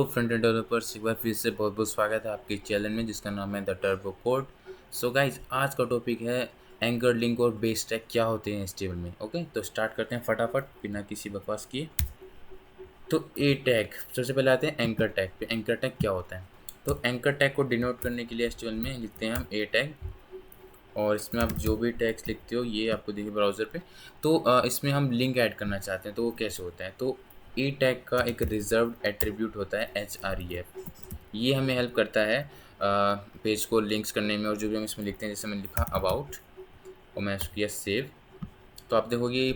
तो front end developers एक बार फिर से बहुत बहुत स्वागत है आपके चैनल में जिसका नाम है the turbo code. So guys आज का टॉपिक है एंकर लिंक और बेस टैग क्या होते हैं HTML में। ओके तो स्टार्ट करते हैं फटाफट बिना किसी बकवास किए। तो ए टैग सबसे पहले आते हैं एंकर टैग पे। एंकर टैग क्या होता है? तो एंकर टैग को डिनोट करने के लिए HTML में लिखते हैं हम ए टैग, और इसमें आप जो भी टैग्स लिखते हो ये आपको देखिए ब्राउज़र पे। तो इसमें हम लिंक ऐड करना चाहते हैं तो वो कैसे होता है? तो ए टैग का एक रिजर्व्ड एट्रीब्यूट होता है href। ये हमें हेल्प करता है पेज को लिंक्स करने में, और जो भी हम इसमें लिखते हैं, जैसे मैंने लिखा अबाउट और मैं इसको किया सेव, तो आप देखोगे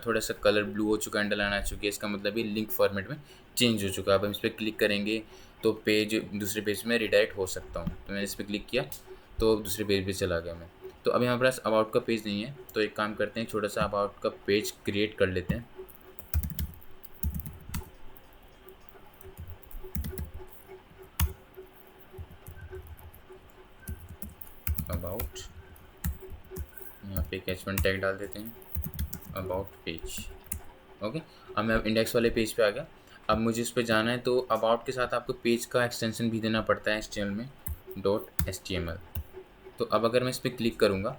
थोड़ा सा कलर ब्लू हो चुका है, अंडरलाइन आ चुकी है, इसका मतलब ये लिंक फॉर्मेट में चेंज हो चुका है। अब हम इस पर क्लिक करेंगे तो पेज दूसरे पेज में रिडायरेक्ट हो सकता हूँ। तो मैंने इस पर क्लिक किया तो दूसरे पेज पे चला गया मैं। तो अभी हमारे पास अबाउट का पेज नहीं है, तो एक काम करते हैं, छोटा सा अबाउट का पेज क्रिएट कर लेते हैं। अबाउट, यहाँ पे एक H1 टैग डाल देते हैं, अबाउट पेज। ओके, अब मैं इंडेक्स वाले पेज पे आ गया। अब मुझे इस पे जाना है, तो अबाउट के साथ आपको पेज का एक्सटेंशन भी देना पड़ता है HTML में, .html। तो अब अगर मैं इस पर क्लिक करूँगा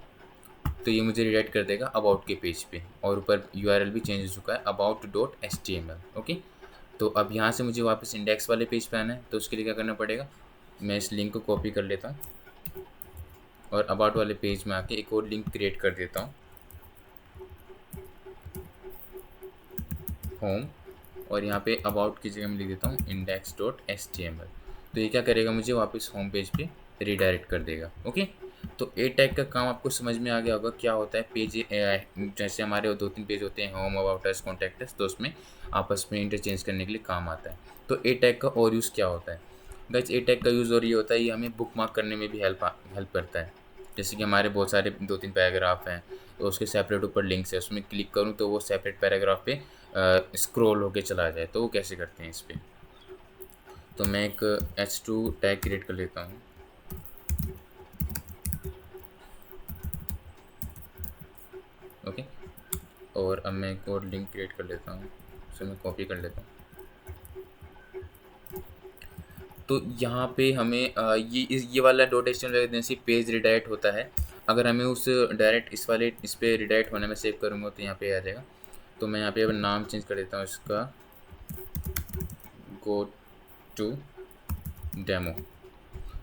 तो ये मुझे रिडायरेक्ट कर देगा अबाउट के पेज पे, और ऊपर URL भी चेंज हो चुका है, about.html। ओके, तो अब यहाँ से मुझे वापस इंडेक्स वाले पेज पे आना है, तो उसके लिए क्या करना पड़ेगा, मैं इस लिंक को कॉपी कर लेता हूँ और अबाउट वाले पेज में आके एक और लिंक क्रिएट कर देता हूँ, होम, और यहाँ पे अबाउट की जगह मैं लिख देता हूँ index.html। तो ये क्या करेगा, मुझे वापस होम पेज पे रिडायरेक्ट कर देगा। ओके, तो ए टैग का काम आपको समझ में आ गया होगा क्या होता है। पेज जैसे हमारे दो तीन पेज होते हैं, home, about us, contact us, तो उसमें आपस में इंटरचेंज करने के लिए काम आता है। तो ए टैग का और यूज़ क्या होता है? गाइस, ए टैग का यूज़ और ये होता है, ये हमें बुक मार्क करने में भी हेल्प करता है। जैसे कि हमारे बहुत सारे दो तीन पैराग्राफ हैं, तो उसके सेपरेट ऊपर लिंक्स है, उसमें क्लिक करूँ तो वो सेपरेट पैराग्राफ पे स्क्रॉल होके चला जाए। तो वो कैसे करते हैं इस पर? तो मैं एक H2 टैग क्रिएट कर लेता हूँ। ओके, और अब मैं एक और लिंक क्रिएट कर लेता हूँ, उसे मैं कॉपी कर लेता हूँ। तो यहाँ पे हमें ये वाला .html से पेज रिडायरेक्ट होता है। अगर हमें उस डायरेक्ट इस पे रिडायरेक्ट होने में सेव करूँगा तो यहाँ पे आ जाएगा। तो मैं यहाँ पे अब नाम चेंज कर देता हूँ इसका, गो टू डेमो।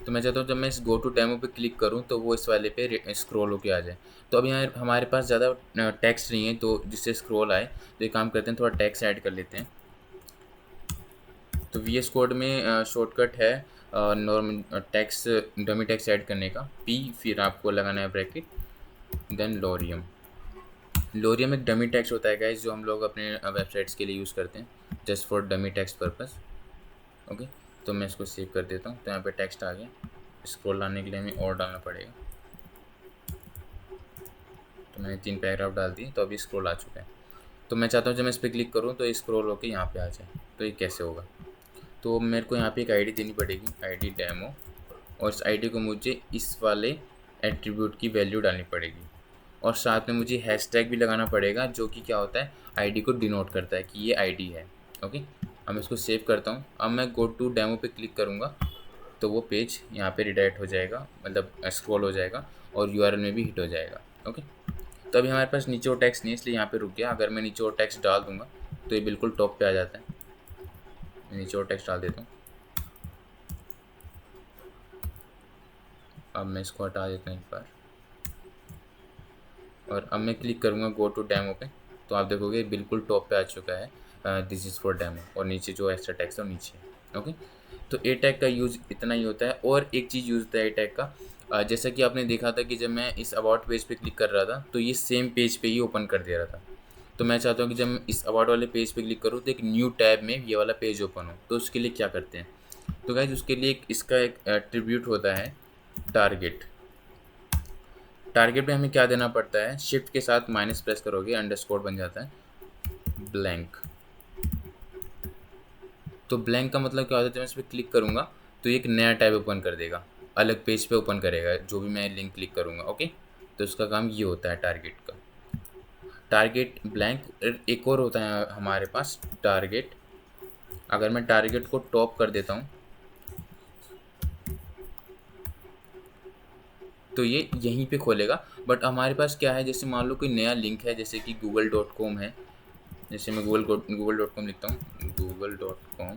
तो मैं चाहता हूँ जब मैं इस गो टू डेमो पे क्लिक करूँ तो वो इस वाले पे स्क्रॉल होके आ जाए। तो अब यहाँ हमारे पास ज़्यादा टेक्स्ट नहीं है तो जिससे स्क्रॉल आए, तो एक काम करते हैं, थोड़ा टेक्स्ट ऐड कर लेते हैं। तो VS कोड में शॉर्टकट है normal text, dummy text add करने का, P, फिर आपको लगाना है ब्रैकेट, देन लोरियम। लोरियम एक डमी टेक्स्ट होता है गाइस, जो हम लोग अपने वेबसाइट्स के लिए यूज़ करते हैं, just for dummy text purpose. Okay, तो मैं इसको सेव कर देता हूँ। तो यहाँ पे टेक्स्ट आ गया, स्क्रॉल लाने के लिए हमें और डालना पड़ेगा। तो मैंने 3 पैराग्राफ डाल दिए, तो अभी स्क्रॉल आ चुका है। तो मैं चाहता हूँ जब मैं इस पर क्लिक करूँ तो स्क्रॉल होकर यहाँ पे आ जाए। तो ये कैसे होगा? तो मेरे को यहाँ पे एक आईडी देनी पड़ेगी, आईडी डेमो, और इस आईडी को मुझे इस वाले एट्रीब्यूट की वैल्यू डालनी पड़ेगी, और साथ में मुझे हैशटैग भी लगाना पड़ेगा, जो कि क्या होता है, आईडी को डिनोट करता है कि ये आईडी है। ओके, अब मैं इसको सेव करता हूँ। अब मैं गो टू डेमो पे क्लिक करूँगा तो वो पेज यहाँ पे रिडायरेक्ट हो जाएगा, मतलब स्क्रॉल हो जाएगा, और URL में भी हिट हो जाएगा। ओके, तो अभी हमारे पास नीचे और टेक्स्ट नहीं है, इसलिए यहाँ पे रुक गया। अगर मैं नीचे और टेक्स्ट डाल दूँगा तो ये बिल्कुल टॉप पे आ जाता है। मैं नीचे और टेक्स्ट डाल देता हूँ। अब मैं इसको हटा देता हूँ एक बार, और अब मैं क्लिक करूँगा गो टू डेमो पे, तो आप देखोगे बिल्कुल टॉप पे आ चुका है, दिस इज़ फॉर डेमो, और नीचे जो एक्स्ट्रा टेक्स्ट है वो नीचे है। ओके, तो ए टैग का यूज़ इतना ही होता है। और एक चीज़ यूज़ होता है ए टैग का, जैसा कि आपने देखा था कि जब मैं इस अबाउट पेज पे क्लिक कर रहा था तो ये सेम पेज पे ही ओपन कर दे रहा था। तो मैं चाहता हूँ कि जब मैं इस अबाउट वाले पेज पे क्लिक करूँ तो एक न्यू टैब में ये वाला पेज ओपन हो। तो उसके लिए क्या करते हैं? तो गाइज उसके लिए इसका एक एट्रीब्यूट होता है टारगेट। टारगेट में हमें क्या देना पड़ता है, शिफ्ट के साथ माइनस प्रेस करोगे, अंडरस्कोर बन जाता है ब्लैंक। तो ब्लैंक का मतलब क्या होता है, जब मैं इस पर क्लिक करूँगा तो एक नया टैब ओपन कर देगा, अलग पेज पे ओपन करेगा जो भी मैं लिंक क्लिक करूँगा। ओके, तो उसका काम ये होता है टारगेट का, टारगेट ब्लैंक। एक और होता है हमारे पास टारगेट अगर मैं टारगेट को टॉप कर देता हूँ तो ये यहीं पे खोलेगा। बट हमारे पास क्या है, जैसे मान लो कोई नया लिंक है, जैसे कि google.com है, जैसे मैं google.com लिखता हूँ, google.com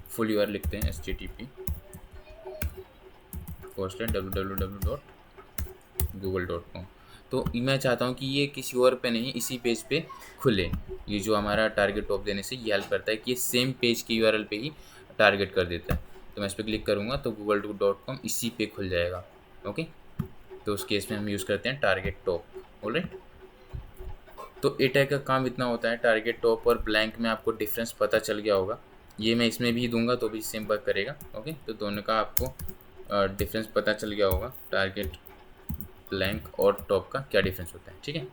फुल यूआरएल लिखते हैं http://www.google.com। तो मैं चाहता हूँ कि ये किसी और पे नहीं, इसी पेज पे खुले। ये जो हमारा टारगेट टॉप देने से ये हेल्प करता है कि ये सेम पेज की यूआरएल पे ही टारगेट कर देता है। तो मैं इस पर क्लिक करूँगा तो google.com इसी पे खुल जाएगा। ओके, तो उस केस में हम यूज़ करते हैं टारगेट टॉप। ऑलराइट, तो ए टैग का काम इतना होता है। टारगेट टॉप और ब्लैंक में आपको डिफरेंस पता चल गया होगा। ये मैं इसमें भी दूंगा तो भी सेम वर्क करेगा। ओके, तो दोनों का आपको डिफरेंस पता चल गया होगा, टारगेट ब्लैंक और टॉप का क्या डिफरेंस होता है। ठीक है,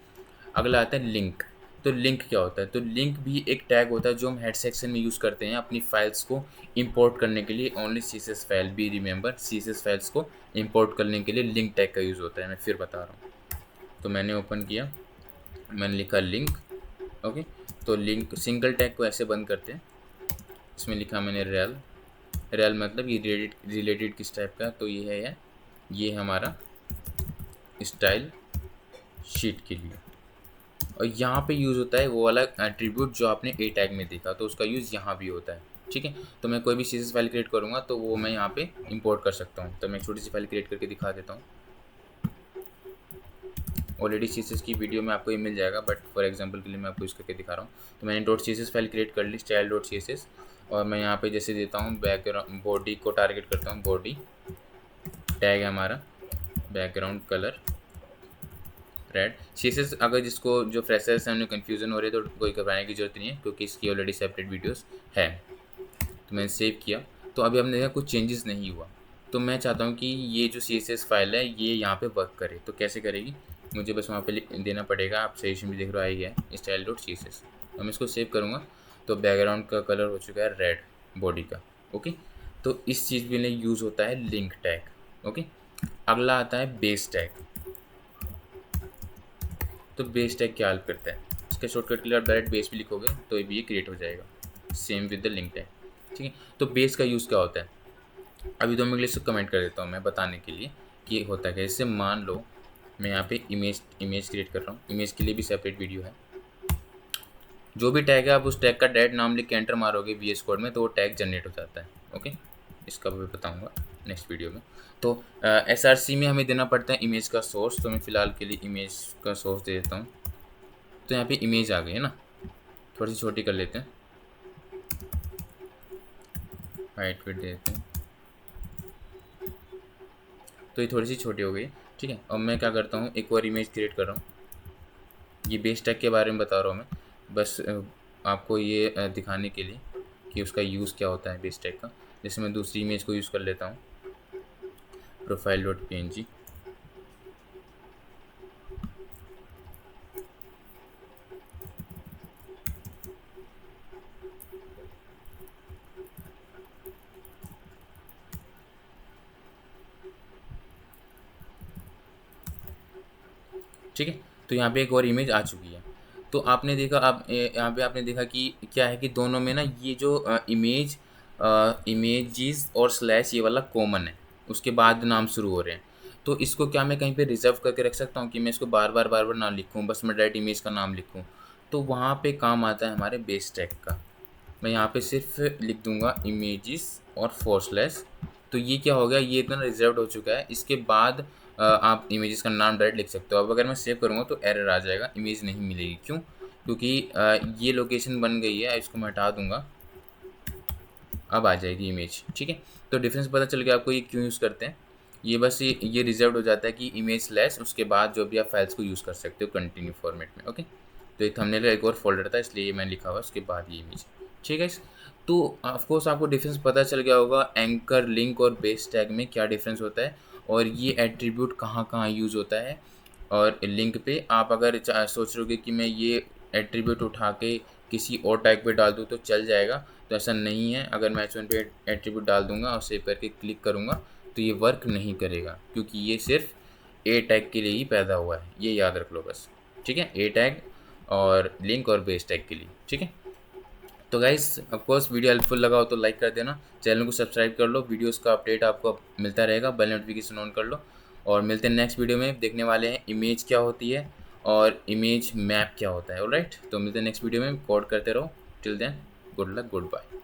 अगला आता है लिंक। तो लिंक क्या होता है? तो लिंक भी एक टैग होता है जो हम हेड सेक्शन में यूज़ करते हैं अपनी फाइल्स को इंपोर्ट करने के लिए। Only CSS file, be remember, CSS files को इंपोर्ट करने के लिए लिंक टैग का यूज़ होता है। मैं फिर बता रहा हूँ। तो मैंने ओपन किया, मैंने लिखा लिंक। ओके, तो लिंक सिंगल टैग को ऐसे बंद करते हैं। इसमें लिखा मैंने रेल। रेल मतलब ये रिलेटेड किस टाइप का, तो ये है, ये हमारा स्टाइल शीट के लिए। और यहाँ पे यूज़ होता है वो वाला एट्रीब्यूट जो आपने ए टैग में देखा, तो उसका यूज़ यहाँ भी होता है। ठीक है, तो मैं कोई भी CSS फाइल क्रिएट करूँगा तो वो मैं यहाँ पे इंपोर्ट कर सकता हूँ। तो मैं एक छोटी सी फाइल क्रिएट करके दिखा देता हूँ। ऑलरेडी CSS की वीडियो में आपको ये मिल जाएगा, बट फॉर एग्जांपल के लिए मैं आपको यूज़ करके दिखा रहा हूँ। तो मैंने .css फाइल क्रिएट कर ली, style.css, और मैं यहाँ पे जैसे देता हूँ बैकग्राउंड, बॉडी को टारगेट करता हूँ, बॉडी टैग है हमारा, बैकग्राउंड कलर रेड। CSS अगर जिसको जो फ्रेशर्स हैं उन्हें कन्फ्यूज़न हो रही है तो कोई घबराने की जरूरत नहीं है, क्योंकि इसकी ऑलरेडी सेपरेट वीडियोस है। तो मैंने सेव किया, तो अभी हमने देखा कुछ चेंजेस नहीं हुआ। तो मैं चाहता हूँ कि ये जो CSS फाइल है ये यहाँ पे वर्क करे। तो कैसे करेगी, मुझे बस वहाँ पे देना पड़ेगा। आप सजेशन भी देख रहे हो, आई है style.css। तो मैं इसको सेव करूँगा तो बैकग्राउंड का कलर हो चुका है रेड, बॉडी का। ओके, तो इस चीज़ के लिए यूज़ होता है लिंक टैग। ओके, अगला आता है बेस टैग। तो बेस टैग क्या हेल्प करता है, इसका शॉर्टकट के लिए आप डायरेक्ट बेस भी लिखोगे तो ये भी क्रिएट हो जाएगा, same with the link tag. ठीक है, तो बेस का यूज़ क्या होता है, अभी 2 मिनट के लिए कमेंट कर देता हूँ मैं बताने के लिए कि होता है क्या। जैसे मान लो मैं यहाँ पे इमेज क्रिएट कर रहा हूँ, इमेज के लिए भी सेपरेट वीडियो है। जो भी टैग है आप उस टैग का डैट नाम लिख के एंटर मारोगे VS कोड में तो वो टैग जनरेट हो जाता है। ओके, इसका भी बताऊँगा नेक्स्ट वीडियो में। तो SRC में हमें देना पड़ता है इमेज का सोर्स। तो मैं फ़िलहाल के लिए इमेज का सोर्स दे देता हूँ। तो यहाँ पे इमेज आ गई है ना, थोड़ी सी छोटी कर लेते हैं, हाइट वेट दे देते हैं, तो ये थोड़ी सी छोटी हो गई। ठीक है, अब मैं क्या करता हूँ, एक और इमेज क्रिएट कर रहा हूँ। ये बेस टैग के बारे में बता रहा हूँ मैं, बस आपको ये दिखाने के लिए कि उसका यूज़ क्या होता है बेस टैग का। जैसे मैं दूसरी इमेज को यूज़ कर लेता हूँ, profile.png। ठीक है, तो यहाँ पे एक और इमेज आ चुकी है। तो आपने देखा, आप यहाँ पे आपने देखा कि क्या है कि दोनों में ना ये जो इमेजेस और स्लैश ये वाला कॉमन है, उसके बाद नाम शुरू हो रहे हैं। तो इसको क्या मैं कहीं पे रिजर्व करके रख सकता हूँ कि मैं इसको बार बार ना लिखूँ, बस मैं डायरेक्ट इमेज का नाम लिखूँ। तो वहाँ पे काम आता है हमारे बेस टैग का। मैं यहाँ पे सिर्फ लिख दूँगा इमेजेस और /। तो ये क्या हो गया, ये इतना रिजर्व्ड हो चुका है। इसके बाद आप इमेजेस का नाम डायरेक्ट लिख सकते हो। अब अगर मैं सेव करूँगा तो एरर आ जाएगा, इमेज नहीं मिलेगी। क्यों? क्योंकि ये लोकेशन बन गई है। इसको मैं हटा दूँगा, अब आ जाएगी इमेज। ठीक है, तो डिफरेंस पता चल गया आपको ये क्यों यूज़ करते हैं। ये बस ये रिजर्व्ड हो जाता है कि इमेज स्लैश, उसके बाद जो भी आप फाइल्स को यूज़ कर सकते हो कंटिन्यू फॉर्मेट में। ओके, तो ये थंबनेल का एक और फोल्डर था इसलिए ये मैंने लिखा हुआ उसके बाद ये इमेज। ठीक है, तो ऑफकोर्स आपको डिफरेंस पता चल गया होगा एंकर, लिंक और बेस टैग में क्या डिफरेंस होता है और ये एट्रीब्यूट कहाँ कहाँ यूज़ होता है। और लिंक पे आप अगर सोच रहे हो कि मैं ये एट्रीब्यूट उठा के किसी और टैग पे डाल दूँ तो चल जाएगा, तो ऐसा नहीं है। अगर मैं H1 पे एट्रीब्यूट डाल दूंगा और सेव करके क्लिक करूँगा तो ये वर्क नहीं करेगा, क्योंकि ये सिर्फ ए टैग के लिए ही पैदा हुआ है, ये याद रख लो बस। ठीक है, ए टैग और लिंक और बेस टैग के लिए। ठीक है, तो गाइस ऑफकोर्स वीडियो हेल्पफुल लगा हो तो लाइक कर देना, चैनल को सब्सक्राइब कर लो, वीडियोस का अपडेट आपको मिलता रहेगा, बेल नोटिफिकेशन ऑन कर लो। और मिलते हैं नेक्स्ट वीडियो में, देखने वाले हैं इमेज क्या होती है और इमेज मैप क्या होता है। ऑलराइट, तो मिलते हैं नेक्स्ट वीडियो में, कोड करते रहो। Till then good luck, good bye.